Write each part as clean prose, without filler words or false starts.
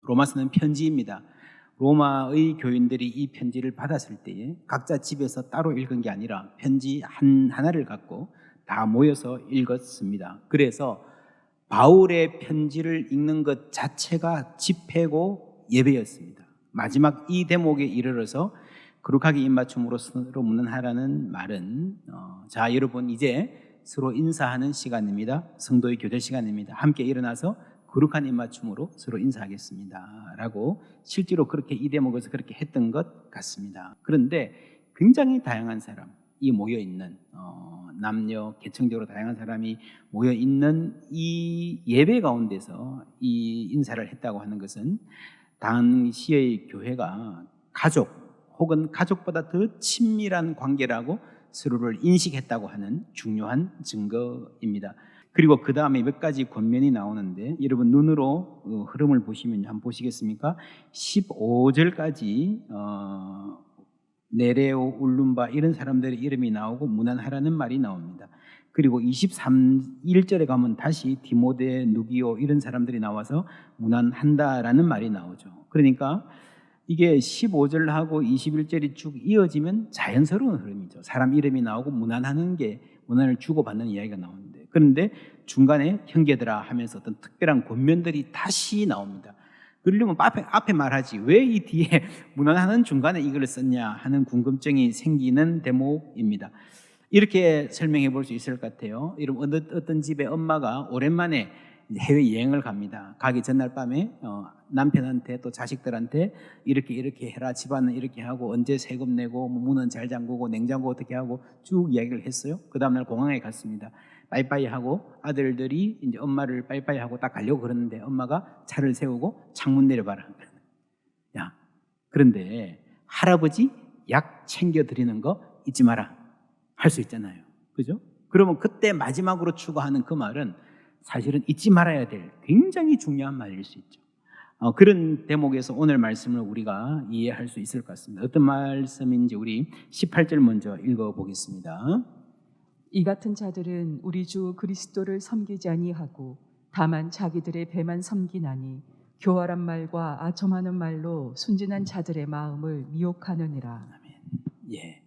로마서는 편지입니다. 로마의 교인들이 이 편지를 받았을 때에 각자 집에서 따로 읽은 게 아니라 편지 하나를 갖고 다 모여서 읽었습니다. 그래서 바울의 편지를 읽는 것 자체가 집회고 예배였습니다. 마지막 이 대목에 이르러서 거룩하게 입맞춤으로 서로 문안하라는 말은 자 여러분 이제 서로 인사하는 시간입니다. 성도의 교제 시간입니다. 함께 일어나서 거룩한 입맞춤으로 서로 인사하겠습니다 라고 실제로 그렇게 이 대목에서 그렇게 했던 것 같습니다. 그런데 굉장히 다양한 사람이 모여있는 남녀 계층적으로 다양한 사람이 모여있는 이 예배 가운데서 이 인사를 했다고 하는 것은 당시의 교회가 가족 혹은 가족보다 더 친밀한 관계라고 서로를 인식했다고 하는 중요한 증거입니다. 그리고 그 다음에 몇 가지 권면이 나오는데 여러분 눈으로 흐름을 보시면 한번 보시겠습니까? 15절까지 네레오, 울룸바 이런 사람들의 이름이 나오고 문안하라는 말이 나옵니다. 그리고 23일절에 가면 다시 디모데, 누기오 이런 사람들이 나와서 문안한다라는 말이 나오죠. 그러니까 이게 15절하고 21절이 쭉 이어지면 자연스러운 흐름이죠. 사람 이름이 나오고 문안하는 게 문안을 주고받는 이야기가 나오는데 그런데 중간에 형제들아 하면서 어떤 특별한 권면들이 다시 나옵니다. 그러려면 앞에 말하지 왜 이 뒤에 문안하는 중간에 이걸 썼냐 하는 궁금증이 생기는 대목입니다. 이렇게 설명해 볼 수 있을 것 같아요. 여러분 어떤 집에 엄마가 오랜만에 해외여행을 갑니다. 가기 전날 밤에 남편한테 또 자식들한테 이렇게 해라, 집안은 이렇게 하고 언제 세금 내고 문은 잘 잠그고 냉장고 어떻게 하고 쭉 이야기를 했어요. 그 다음날 공항에 갔습니다. 빠이빠이 하고 아들들이 이제 엄마를 빠이빠이 하고 딱 가려고 그러는데 엄마가 차를 세우고 창문 내려봐라. 야, 그런데 할아버지 약 챙겨 드리는 거 잊지 마라 할 수 있잖아요. 그죠? 그러면 그때 마지막으로 추가하는 그 말은 사실은 잊지 말아야 될 굉장히 중요한 말일 수 있죠. 그런 대목에서 오늘 말씀을 우리가 이해할 수 있을 것 같습니다. 어떤 말씀인지 우리 18절 먼저 읽어보겠습니다. 이 같은 자들은 우리 주 그리스도를 섬기지 아니하고 다만 자기들의 배만 섬기나니 교활한 말과 아첨하는 말로 순진한 자들의 마음을 미혹하느니라. 예,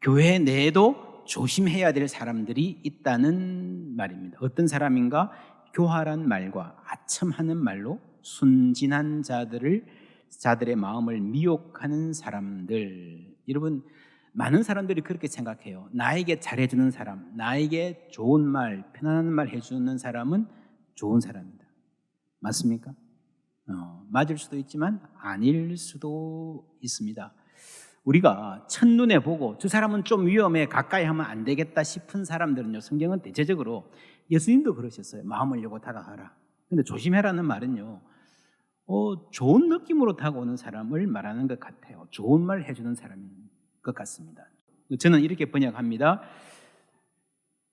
교회 내에도 조심해야 될 사람들이 있다는 말입니다. 어떤 사람인가? 교활한 말과 아첨하는 말로 순진한 자들의 마음을 미혹하는 사람들. 여러분 많은 사람들이 그렇게 생각해요. 나에게 잘해주는 사람, 나에게 좋은 말, 편안한 말 해주는 사람은 좋은 사람이다. 맞습니까? 맞을 수도 있지만 아닐 수도 있습니다. 우리가 첫눈에 보고 저 사람은 좀 위험해 가까이 하면 안 되겠다 싶은 사람들은요, 성경은 대체적으로 예수님도 그러셨어요. 마음을 열고 다가가라. 근데 조심해라는 말은요, 좋은 느낌으로 다가오는 사람을 말하는 것 같아요. 좋은 말 해주는 사람인 것 같습니다. 저는 이렇게 번역합니다.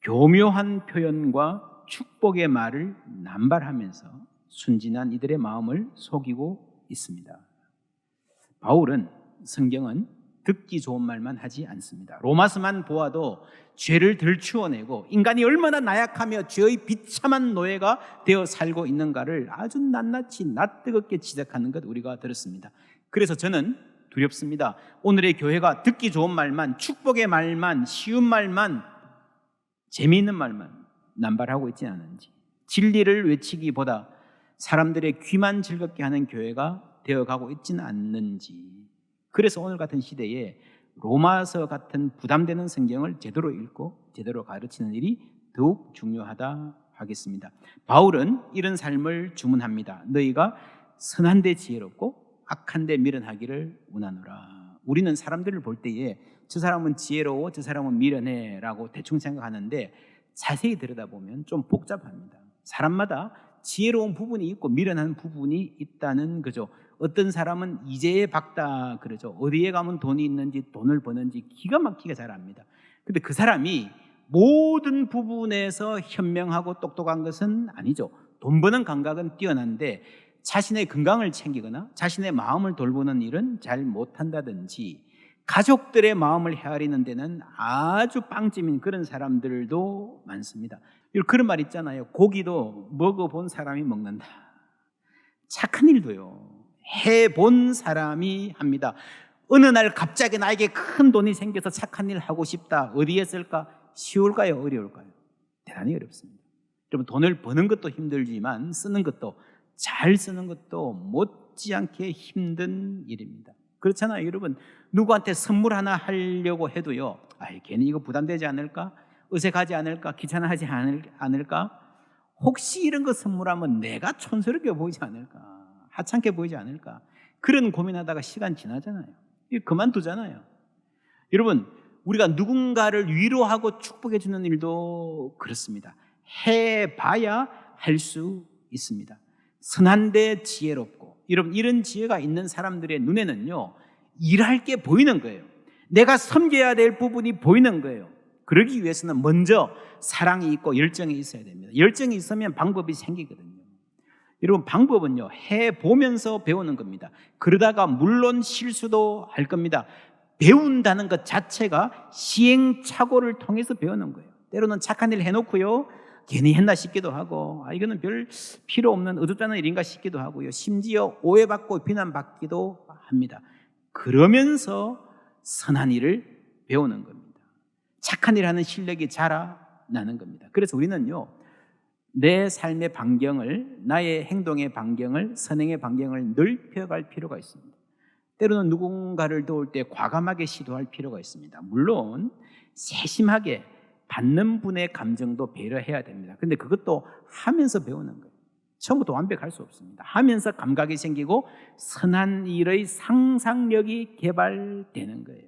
교묘한 표현과 축복의 말을 남발하면서 순진한 이들의 마음을 속이고 있습니다. 바울은 성경은 듣기 좋은 말만 하지 않습니다. 로마서만 보아도 죄를 들추어내고 인간이 얼마나 나약하며 죄의 비참한 노예가 되어 살고 있는가를 아주 낱낱이 낯뜨겁게 지적하는 것 우리가 들었습니다. 그래서 저는 두렵습니다. 오늘의 교회가 듣기 좋은 말만, 축복의 말만, 쉬운 말만, 재미있는 말만 남발하고 있지 않은지, 진리를 외치기보다 사람들의 귀만 즐겁게 하는 교회가 되어가고 있지는 않는지. 그래서 오늘 같은 시대에 로마서 같은 부담되는 성경을 제대로 읽고 제대로 가르치는 일이 더욱 중요하다 하겠습니다. 바울은 이런 삶을 주문합니다. 너희가 선한데 지혜롭고 악한데 미련하기를 원하노라. 우리는 사람들을 볼 때에 저 사람은 지혜로워, 저 사람은 미련해 라고 대충 생각하는데 자세히 들여다보면 좀 복잡합니다. 사람마다 지혜로운 부분이 있고 미련한 부분이 있다는 거죠. 어떤 사람은 이재에 박다 그러죠. 어디에 가면 돈이 있는지 돈을 버는지 기가 막히게 잘 압니다. 근데 그 사람이 모든 부분에서 현명하고 똑똑한 것은 아니죠. 돈 버는 감각은 뛰어난데 자신의 건강을 챙기거나 자신의 마음을 돌보는 일은 잘 못한다든지 가족들의 마음을 헤아리는 데는 아주 빵점인 그런 사람들도 많습니다. 그런 말 있잖아요. 고기도 먹어본 사람이 먹는다. 착한 일도요, 해본 사람이 합니다. 어느 날 갑자기 나에게 큰 돈이 생겨서 착한 일 하고 싶다. 어디에 쓸까? 쉬울까요? 어려울까요? 대단히 어렵습니다. 여러분, 돈을 버는 것도 힘들지만 쓰는 것도, 잘 쓰는 것도 못지않게 힘든 일입니다. 그렇잖아요. 여러분, 누구한테 선물 하나 하려고 해도요, 괜히 이거 부담되지 않을까? 어색하지 않을까? 귀찮아하지 않을까? 혹시 이런 거 선물하면 내가 촌스럽게 보이지 않을까? 하찮게 보이지 않을까? 그런 고민하다가 시간 지나잖아요. 그만두잖아요. 여러분, 우리가 누군가를 위로하고 축복해 주는 일도 그렇습니다. 해봐야 할 수 있습니다. 선한데 지혜롭고, 여러분, 이런 지혜가 있는 사람들의 눈에는요, 일할 게 보이는 거예요. 내가 섬겨야 될 부분이 보이는 거예요. 그러기 위해서는 먼저 사랑이 있고 열정이 있어야 됩니다. 열정이 있으면 방법이 생기거든요. 여러분, 방법은요, 해보면서 배우는 겁니다. 그러다가 물론 실수도 할 겁니다. 배운다는 것 자체가 시행착오를 통해서 배우는 거예요. 때로는 착한 일 해놓고요, 괜히 했나 싶기도 하고, 이거는 별 필요 없는 어둡다는 일인가 싶기도 하고요, 심지어 오해받고 비난받기도 합니다. 그러면서 선한 일을 배우는 겁니다. 착한 일 하는 실력이 자라나는 겁니다. 그래서 우리는요, 내 삶의 반경을, 나의 행동의 반경을, 선행의 반경을 넓혀갈 필요가 있습니다. 때로는 누군가를 도울 때 과감하게 시도할 필요가 있습니다. 물론 세심하게 받는 분의 감정도 배려해야 됩니다. 그런데 그것도 하면서 배우는 거예요. 처음부터 완벽할 수 없습니다. 하면서 감각이 생기고 선한 일의 상상력이 개발되는 거예요.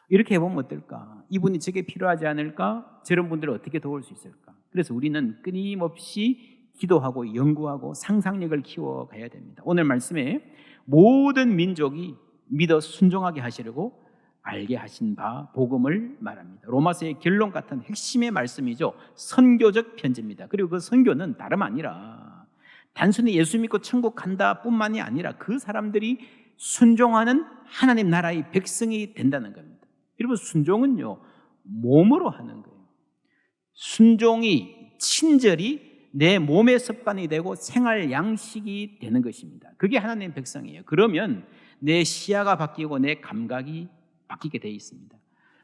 이렇게 해보면 어떨까? 이분이 저게 필요하지 않을까? 저런 분들을 어떻게 도울 수 있을까? 그래서 우리는 끊임없이 기도하고 연구하고 상상력을 키워가야 됩니다. 오늘 말씀에 모든 민족이 믿어 순종하게 하시려고 알게 하신 바 복음을 말합니다. 로마서의 결론 같은 핵심의 말씀이죠. 선교적 편지입니다. 그리고 그 선교는 다름 아니라 단순히 예수 믿고 천국 간다 뿐만이 아니라 그 사람들이 순종하는 하나님 나라의 백성이 된다는 겁니다. 여러분, 순종은요, 몸으로 하는 거예요. 순종이 친절히 내 몸의 습관이 되고 생활 양식이 되는 것입니다. 그게 하나님의 백성이에요. 그러면 내 시야가 바뀌고 내 감각이 바뀌게 되어 있습니다.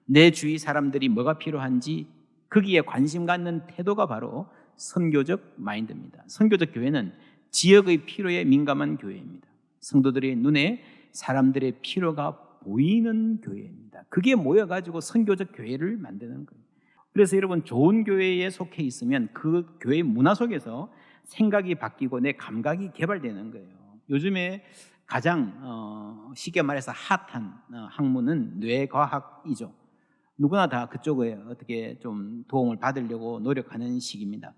내 주위 사람들이 뭐가 필요한지 거기에 관심 갖는 태도가 바로 선교적 마인드입니다. 선교적 교회는 지역의 필요에 민감한 교회입니다. 성도들의 눈에 사람들의 필요가 보이는 교회입니다. 그게 모여가지고 선교적 교회를 만드는 거예요. 그래서 여러분, 좋은 교회에 속해 있으면 그 교회 문화 속에서 생각이 바뀌고 내 감각이 개발되는 거예요. 요즘에 가장 쉽게 말해서 핫한 학문은 뇌과학이죠. 누구나 다 그쪽에 어떻게 좀 도움을 받으려고 노력하는 시기입니다.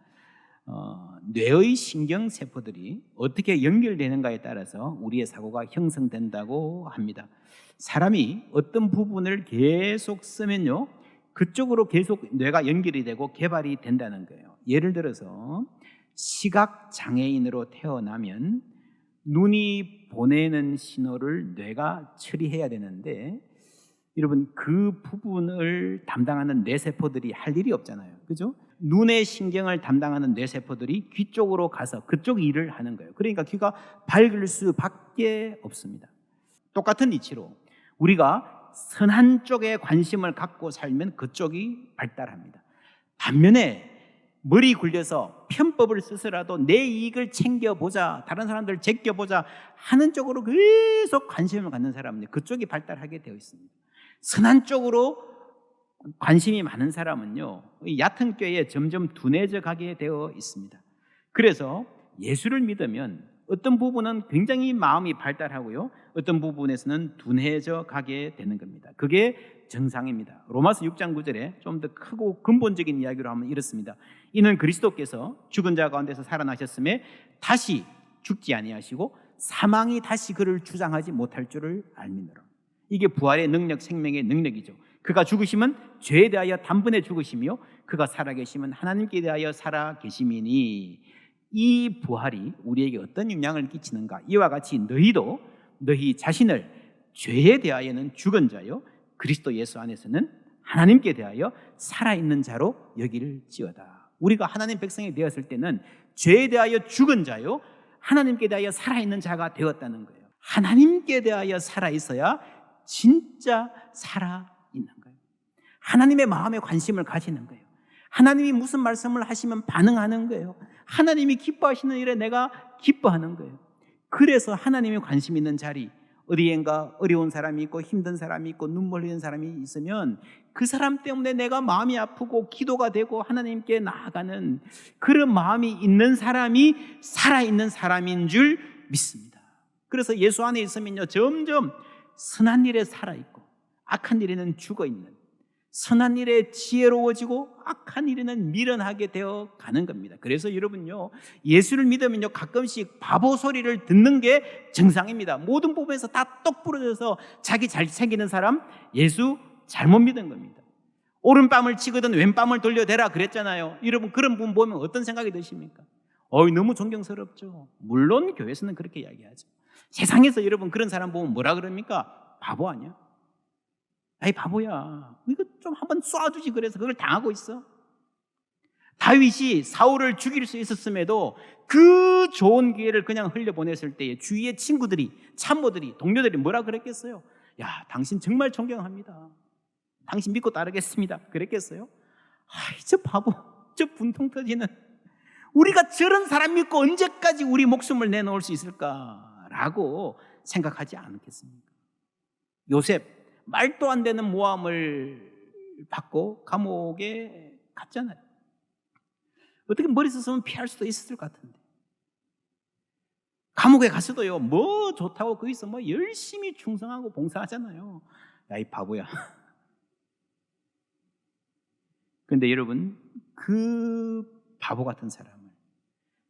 뇌의 신경세포들이 어떻게 연결되는가에 따라서 우리의 사고가 형성된다고 합니다. 사람이 어떤 부분을 계속 쓰면요, 그쪽으로 계속 뇌가 연결이 되고 개발이 된다는 거예요. 예를 들어서 시각장애인으로 태어나면 눈이 보내는 신호를 뇌가 처리해야 되는데, 여러분, 그 부분을 담당하는 뇌세포들이 할 일이 없잖아요. 그죠? 눈의 신경을 담당하는 뇌세포들이 귀 쪽으로 가서 그쪽 일을 하는 거예요. 그러니까 귀가 밝을 수밖에 없습니다. 똑같은 이치로 우리가 선한 쪽에 관심을 갖고 살면 그쪽이 발달합니다. 반면에 머리 굴려서 편법을 쓰서라도 내 이익을 챙겨보자, 다른 사람들을 제껴보자 하는 쪽으로 계속 관심을 갖는 사람은 그쪽이 발달하게 되어 있습니다. 선한 쪽으로 관심이 많은 사람은요, 얕은 꾀에 점점 둔해져 가게 되어 있습니다. 그래서 예수를 믿으면 어떤 부분은 굉장히 마음이 발달하고요, 어떤 부분에서는 둔해져 가게 되는 겁니다. 그게 정상입니다. 로마서 6장 9절에 좀 더 크고 근본적인 이야기로 하면 이렇습니다. 이는 그리스도께서 죽은 자 가운데서 살아나셨음에 다시 죽지 아니하시고 사망이 다시 그를 주장하지 못할 줄을 알미노라. 이게 부활의 능력, 생명의 능력이죠. 그가 죽으시면 죄에 대하여 단번에 죽으시며 그가 살아계시면 하나님께 대하여 살아계심이니, 이 부활이 우리에게 어떤 영향을 끼치는가? 이와 같이 너희도 너희 자신을 죄에 대하여는 죽은 자요 그리스도 예수 안에서는 하나님께 대하여 살아있는 자로 여길지어다. 우리가 하나님 백성이 되었을 때는 죄에 대하여 죽은 자요 하나님께 대하여 살아있는 자가 되었다는 거예요. 하나님께 대하여 살아있어야 진짜 살아있는 거예요. 하나님의 마음에 관심을 가지는 거예요. 하나님이 무슨 말씀을 하시면 반응하는 거예요. 하나님이 기뻐하시는 일에 내가 기뻐하는 거예요. 그래서 하나님이 관심 있는 자리, 어디엔가 어려운 사람이 있고 힘든 사람이 있고 눈물 흘리는 사람이 있으면 그 사람 때문에 내가 마음이 아프고 기도가 되고 하나님께 나아가는 그런 마음이 있는 사람이 살아있는 사람인 줄 믿습니다. 그래서 예수 안에 있으면요, 점점 선한 일에 살아있고 악한 일에는 죽어있는, 선한 일에 지혜로워지고 악한 일에는 미련하게 되어 가는 겁니다. 그래서 여러분요, 예수를 믿으면요, 가끔씩 바보 소리를 듣는 게 정상입니다. 모든 부분에서 다 똑 부러져서 자기 잘 챙기는 사람, 예수 잘못 믿은 겁니다. 오른뺨을 치거든 왼뺨을 돌려대라 그랬잖아요. 여러분, 그런 분 보면 어떤 생각이 드십니까? 너무 존경스럽죠. 물론 교회에서는 그렇게 이야기하죠. 세상에서 여러분 그런 사람 보면 뭐라 그럽니까? 바보 아니야? 아이 바보야, 이거 좀 한번 쏴주지 그래서 그걸 당하고 있어. 다윗이 사울을 죽일 수 있었음에도 그 좋은 기회를 그냥 흘려보냈을 때에 주위의 친구들이, 참모들이, 동료들이 뭐라 그랬겠어요? 야, 당신 정말 존경합니다, 당신 믿고 따르겠습니다 그랬겠어요? 저 바보, 저 분통 터지는, 우리가 저런 사람 믿고 언제까지 우리 목숨을 내놓을 수 있을까라고 생각하지 않겠습니까? 요셉, 말도 안 되는 모함을 받고 감옥에 갔잖아요. 어떻게 머리 썼으면 피할 수도 있었을 것 같은데, 감옥에 갔어도요, 뭐 좋다고 거기서 뭐 열심히 충성하고 봉사하잖아요. 야, 이 바보야. 그런데 여러분, 그 바보 같은 사람을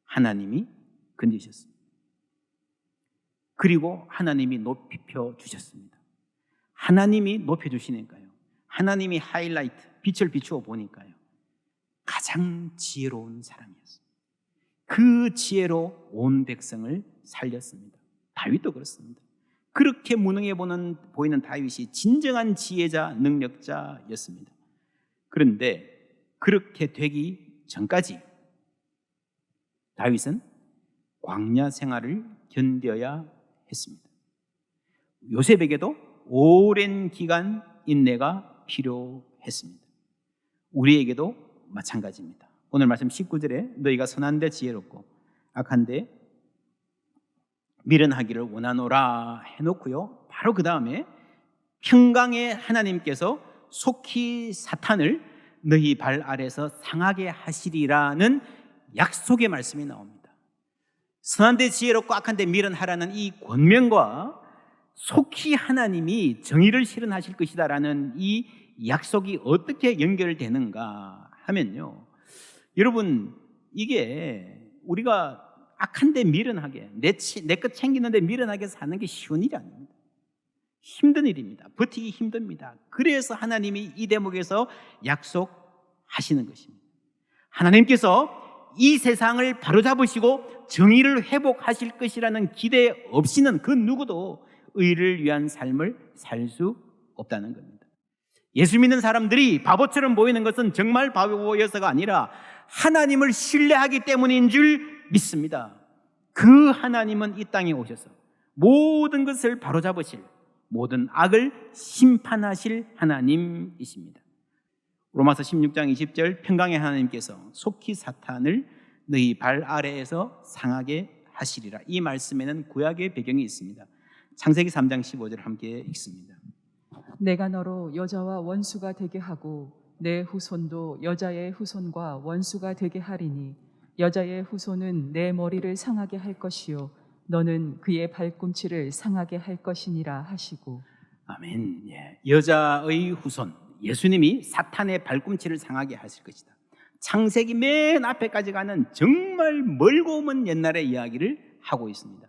하나님이 건지셨습니다. 그리고 하나님이 높여 주셨습니다. 하나님이 높여주시니까요, 하나님이 하이라이트, 빛을 비추어 보니까요, 가장 지혜로운 사람이었습니다. 그 지혜로 온 백성을 살렸습니다. 다윗도 그렇습니다. 그렇게 무능해 보이는 다윗이 진정한 지혜자, 능력자였습니다. 그런데 그렇게 되기 전까지 다윗은 광야 생활을 견뎌야 했습니다. 요셉에게도 오랜 기간 인내가 필요했습니다. 우리에게도 마찬가지입니다. 오늘 말씀 19절에 너희가 선한데 지혜롭고 악한데 미련하기를 원하노라 해놓고요, 바로 그 다음에 평강의 하나님께서 속히 사탄을 너희 발 아래서 상하게 하시리라는 약속의 말씀이 나옵니다. 선한데 지혜롭고 악한데 미련하라는 이 권면과 속히 하나님이 정의를 실현하실 것이다라는 이 약속이 어떻게 연결되는가 하면요, 여러분, 이게 우리가 악한데 미련하게, 내 것 챙기는데 미련하게 사는 게 쉬운 일이 아닙니다. 힘든 일입니다. 버티기 힘듭니다. 그래서 하나님이 이 대목에서 약속하시는 것입니다. 하나님께서 이 세상을 바로잡으시고 정의를 회복하실 것이라는 기대 없이는 그 누구도 의를 위한 삶을 살 수 없다는 겁니다. 예수 믿는 사람들이 바보처럼 보이는 것은 정말 바보여서가 아니라 하나님을 신뢰하기 때문인 줄 믿습니다. 그 하나님은 이 땅에 오셔서 모든 것을 바로잡으실, 모든 악을 심판하실 하나님이십니다. 로마서 16장 20절, 평강의 하나님께서 속히 사탄을 너희 발 아래에서 상하게 하시리라. 이 말씀에는 구약의 배경이 있습니다. 창세기 3장 15절 함께 읽습니다. 내가 너로 여자와 원수가 되게 하고 내 후손도 여자의 후손과 원수가 되게 하리니 여자의 후손은 내 머리를 상하게 할 것이요 너는 그의 발꿈치를 상하게 할 것이니라 하시고. 아멘. 예. 여자의 후손, 예수님이 사탄의 발꿈치를 상하게 하실 것이다. 창세기 맨 앞에까지 가는 정말 멀고 먼 옛날의 이야기를 하고 있습니다.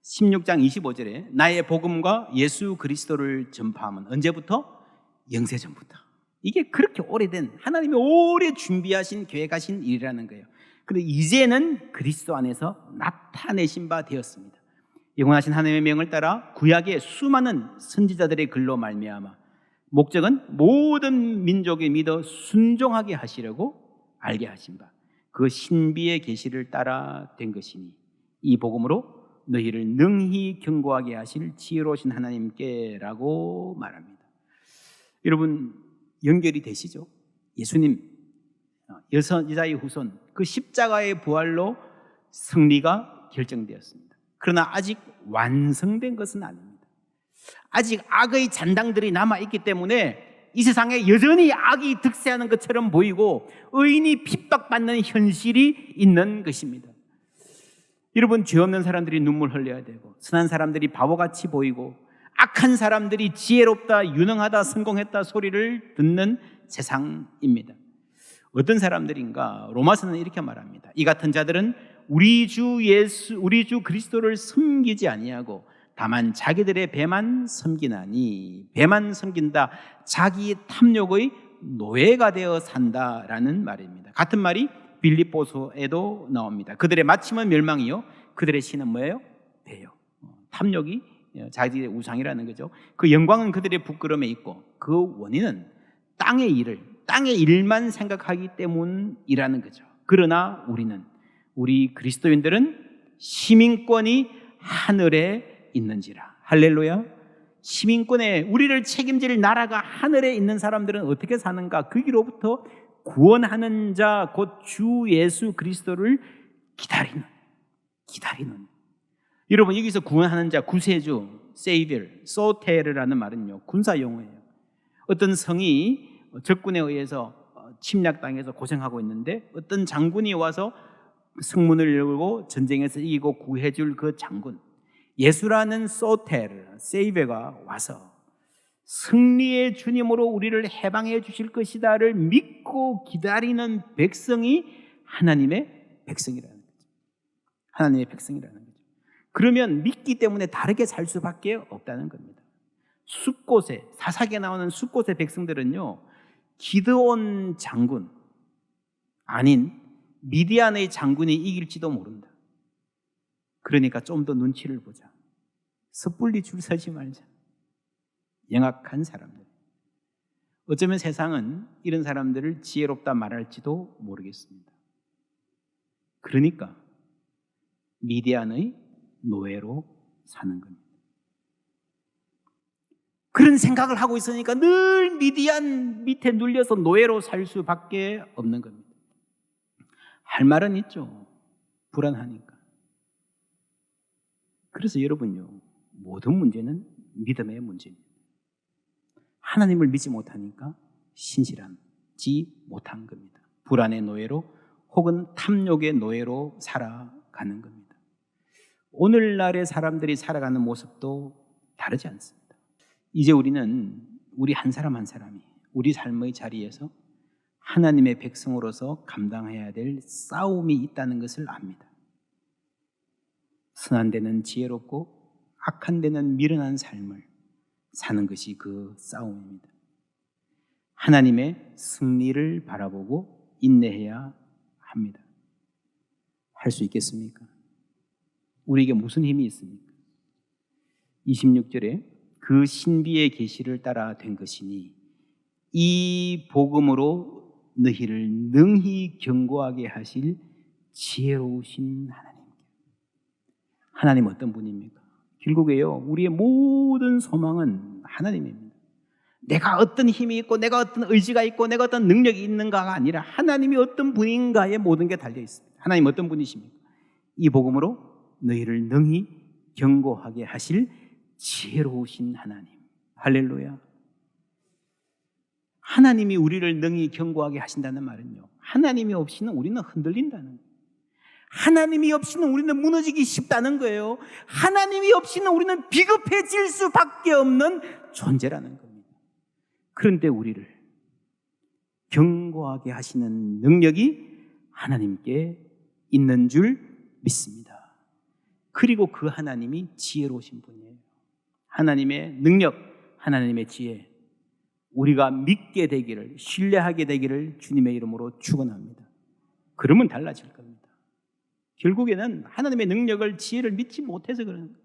16장 25절에 나의 복음과 예수 그리스도를 전파하면 언제부터? 영세전부터. 이게 그렇게 오래된, 하나님이 오래 준비하신, 계획하신 일이라는 거예요. 그런데 이제는 그리스도 안에서 나타내신 바 되었습니다. 영원하신 하나님의 명을 따라 구약의 수많은 선지자들의 글로 말미암아 목적은 모든 민족이 믿어 순종하게 하시려고 알게 하신 바, 그 신비의 계시를 따라 된 것이니 이 복음으로 너희를 능히 견고하게 하실 지혜로우신 하나님께라고 말합니다. 여러분 연결이 되시죠? 예수님 여자의 후손 그 십자가의 부활로 승리가 결정되었습니다. 그러나 아직 완성된 것은 아닙니다. 아직 악의 잔당들이 남아있기 때문에 이 세상에 여전히 악이 득세하는 것처럼 보이고 의인이 핍박받는 현실이 있는 것입니다. 여러분 죄 없는 사람들이 눈물 흘려야 되고 선한 사람들이 바보같이 보이고 악한 사람들이 지혜롭다, 유능하다, 성공했다 소리를 듣는 세상입니다. 어떤 사람들인가? 로마서는 이렇게 말합니다. 이 같은 자들은 우리 주 그리스도를 섬기지 아니하고 다만 자기들의 배만 섬기나니, 배만 섬긴다, 자기의 탐욕의 노예가 되어 산다라는 말입니다. 같은 말이 빌립보서에도 나옵니다. 그들의 마침은 멸망이요 그들의 신은 뭐예요? 배요. 탐욕이 자기의 우상이라는 거죠. 그 영광은 그들의 부끄러움에 있고 그 원인은 땅의 일만 생각하기 때문이라는 거죠. 그러나 우리 그리스도인들은 시민권이 하늘에 있는지라. 할렐루야. 시민권에 우리를 책임질 나라가 하늘에 있는 사람들은 어떻게 사는가? 거기로부터 구원하는 자 곧 주 예수 그리스도를 기다리는. 여러분 여기서 구원하는 자, 구세주, 세이비어, 소테르라는 말은요 군사 용어예요. 어떤 성이 적군에 의해서 침략당해서 고생하고 있는데 어떤 장군이 와서 성문을 열고 전쟁에서 이기고 구해줄 그 장군, 예수라는 소테르, 세이베가 와서 승리의 주님으로 우리를 해방해 주실 것이다를 믿고 기다리는 백성이 하나님의 백성이라는 거죠. 하나님의 백성이라는 거죠. 그러면 믿기 때문에 다르게 살 수밖에 없다는 겁니다. 숫곳에, 사사기에 나오는 숫곳의 백성들은요 기드온 장군 아닌 미디안의 장군이 이길지도 모른다. 그러니까 좀 더 눈치를 보자. 섣불리 줄 서지 말자. 영악한 사람들. 어쩌면 세상은 이런 사람들을 지혜롭다 말할지도 모르겠습니다. 그러니까 미디안의 노예로 사는 겁니다. 그런 생각을 하고 있으니까 늘 미디안 밑에 눌려서 노예로 살 수밖에 없는 겁니다. 할 말은 있죠. 불안하니까. 그래서 여러분요, 모든 문제는 믿음의 문제입니다. 하나님을 믿지 못하니까 신실하지 못한 겁니다. 불안의 노예로 혹은 탐욕의 노예로 살아가는 겁니다. 오늘날의 사람들이 살아가는 모습도 다르지 않습니다. 이제 우리 한 사람 한 사람이 우리 삶의 자리에서 하나님의 백성으로서 감당해야 될 싸움이 있다는 것을 압니다. 선한 데는 지혜롭고 악한 데는 미련한 삶을 사는 것이 그 싸움입니다. 하나님의 승리를 바라보고 인내해야 합니다. 할 수 있겠습니까? 우리에게 무슨 힘이 있습니까? 26절에 그 신비의 계시를 따라 된 것이니 이 복음으로 너희를 능히 견고하게 하실 지혜로우신 하나님. 하나님 어떤 분입니까? 결국에요, 우리의 모든 소망은 하나님입니다. 내가 어떤 힘이 있고 내가 어떤 의지가 있고 내가 어떤 능력이 있는가가 아니라 하나님이 어떤 분인가에 모든 게 달려 있습니다. 하나님 어떤 분이십니까? 이 복음으로 너희를 능히 견고하게 하실 지혜로우신 하나님. 할렐루야. 하나님이 우리를 능히 견고하게 하신다는 말은요, 하나님이 없이는 우리는 흔들린다는 거예요. 하나님이 없이는 우리는 무너지기 쉽다는 거예요. 하나님이 없이는 우리는 비겁해질 수밖에 없는 존재라는 겁니다. 그런데 우리를 견고하게 하시는 능력이 하나님께 있는 줄 믿습니다. 그리고 그 하나님이 지혜로우신 분이에요. 하나님의 능력, 하나님의 지혜, 우리가 믿게 되기를, 신뢰하게 되기를 주님의 이름으로 축원합니다. 그러면 달라질 겁니다. 결국에는 하나님의 능력을, 지혜를 믿지 못해서 그러는 거예요.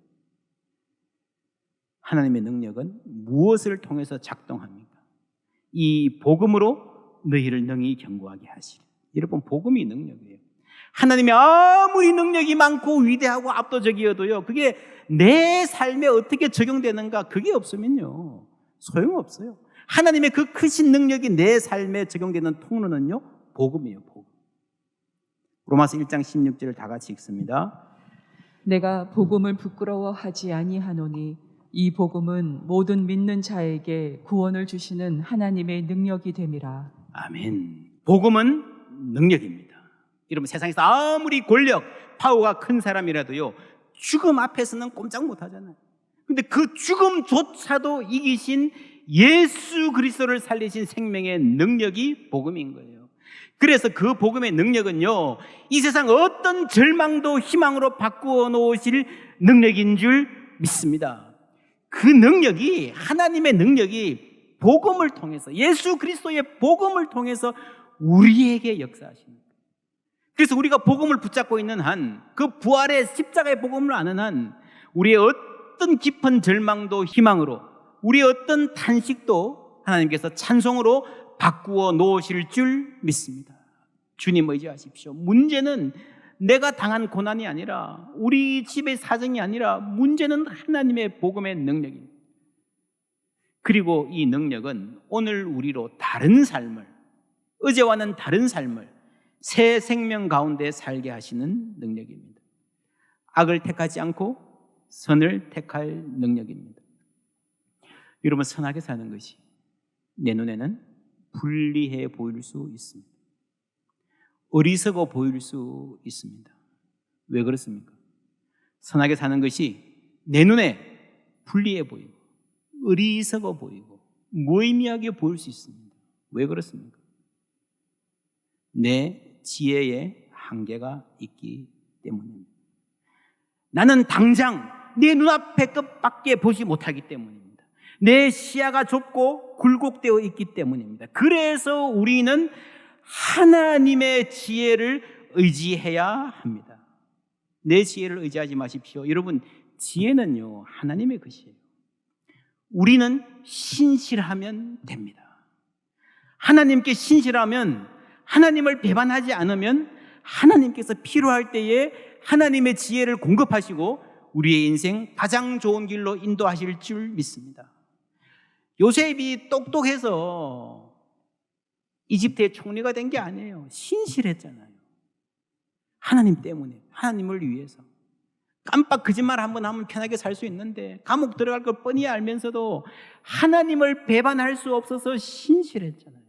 하나님의 능력은 무엇을 통해서 작동합니까? 이 복음으로 너희를 능히 견고하게 하시리. 여러분, 복음이 능력이에요. 하나님이 아무리 능력이 많고 위대하고 압도적이어도요, 그게 내 삶에 어떻게 적용되는가, 그게 없으면요 소용없어요. 하나님의 그 크신 능력이 내 삶에 적용되는 통로는요 복음이에요. 복음. 로마서 1장 16절을 다 같이 읽습니다. 내가 복음을 부끄러워하지 아니하노니 이 복음은 모든 믿는 자에게 구원을 주시는 하나님의 능력이 됨이라. 아멘. 복음은 능력입니다. 여러분, 세상에서 아무리 권력, 파워가 큰 사람이라도요 죽음 앞에서는 꼼짝 못하잖아요. 근데 그 죽음조차도 이기신 예수 그리스도를 살리신 생명의 능력이 복음인 거예요. 그래서 그 복음의 능력은요, 이 세상 어떤 절망도 희망으로 바꾸어 놓으실 능력인 줄 믿습니다. 그 능력이, 하나님의 능력이 복음을 통해서, 예수 그리스도의 복음을 통해서 우리에게 역사하시는 거예요. 그래서 우리가 복음을 붙잡고 있는 한, 그 부활의 십자가의 복음을 아는 한, 우리의 어떤 깊은 절망도 희망으로, 우리의 어떤 탄식도 하나님께서 찬송으로 바꾸어 놓으실 줄 믿습니다. 주님 의지하십시오. 문제는 내가 당한 고난이 아니라, 우리 집의 사정이 아니라, 문제는 하나님의 복음의 능력입니다. 그리고 이 능력은 오늘 우리로 다른 삶을, 어제와는 다른 삶을 새 생명 가운데 살게 하시는 능력입니다. 악을 택하지 않고 선을 택할 능력입니다. 여러분, 선하게 사는 것이 내 눈에는 불리해 보일 수 있습니다. 어리석어 보일 수 있습니다. 왜 그렇습니까? 선하게 사는 것이 내 눈에 불리해 보이고 어리석어 보이고 무의미하게 보일 수 있습니다. 왜 그렇습니까? 내 지혜에 한계가 있기 때문입니다. 나는 당장 내 눈앞의 것밖에 보지 못하기 때문입니다. 내 시야가 좁고 굴곡되어 있기 때문입니다. 그래서 우리는 하나님의 지혜를 의지해야 합니다. 내 지혜를 의지하지 마십시오. 여러분, 지혜는요 하나님의 것이에요. 우리는 신실하면 됩니다. 하나님께 신실하면, 하나님을 배반하지 않으면 하나님께서 필요할 때에 하나님의 지혜를 공급하시고 우리의 인생 가장 좋은 길로 인도하실 줄 믿습니다. 요셉이 똑똑해서 이집트의 총리가 된 게 아니에요. 신실했잖아요. 하나님 때문에, 하나님을 위해서. 깜빡 거짓말 한번 하면 편하게 살 수 있는데, 감옥 들어갈 걸 뻔히 알면서도 하나님을 배반할 수 없어서 신실했잖아요.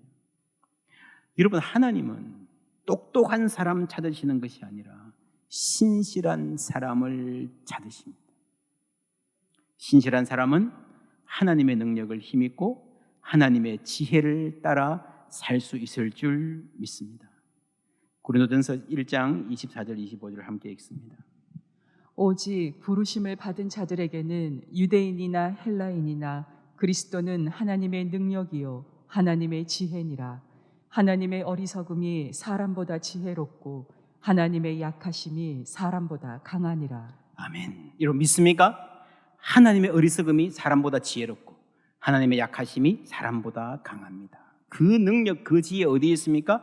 여러분, 하나님은 똑똑한 사람 찾으시는 것이 아니라 신실한 사람을 찾으십니다. 신실한 사람은 하나님의 능력을 힘입고 하나님의 지혜를 따라 살 수 있을 줄 믿습니다. 고린도전서 1장 24절 25절을 함께 읽습니다. 오직 부르심을 받은 자들에게는 유대인이나 헬라인이나 그리스도는 하나님의 능력이요 하나님의 지혜니라. 하나님의 어리석음이 사람보다 지혜롭고 하나님의 약하심이 사람보다 강하니라. 아멘. 여러분 믿습니까? 하나님의 어리석음이 사람보다 지혜롭고 하나님의 약하심이 사람보다 강합니다. 그 능력, 그 지혜 어디에 있습니까?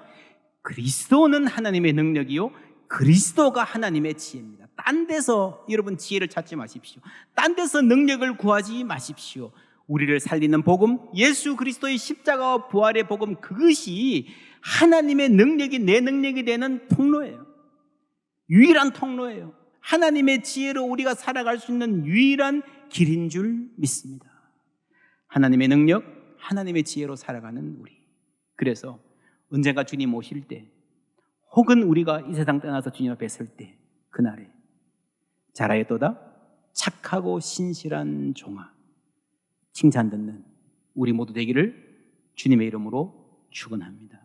그리스도는 하나님의 능력이요 그리스도가 하나님의 지혜입니다. 딴 데서 여러분 지혜를 찾지 마십시오. 딴 데서 능력을 구하지 마십시오. 우리를 살리는 복음, 예수 그리스도의 십자가와 부활의 복음, 그것이 하나님의 능력이 내 능력이 되는 통로예요. 유일한 통로예요. 하나님의 지혜로 우리가 살아갈 수 있는 유일한 길인 줄 믿습니다. 하나님의 능력, 하나님의 지혜로 살아가는 우리. 그래서 언젠가 주님 오실 때, 혹은 우리가 이 세상 떠나서 주님 앞에 설 때, 그날에 잘하였도다 착하고 신실한 종아, 칭찬 듣는 우리 모두 되기를 주님의 이름으로 축원합니다.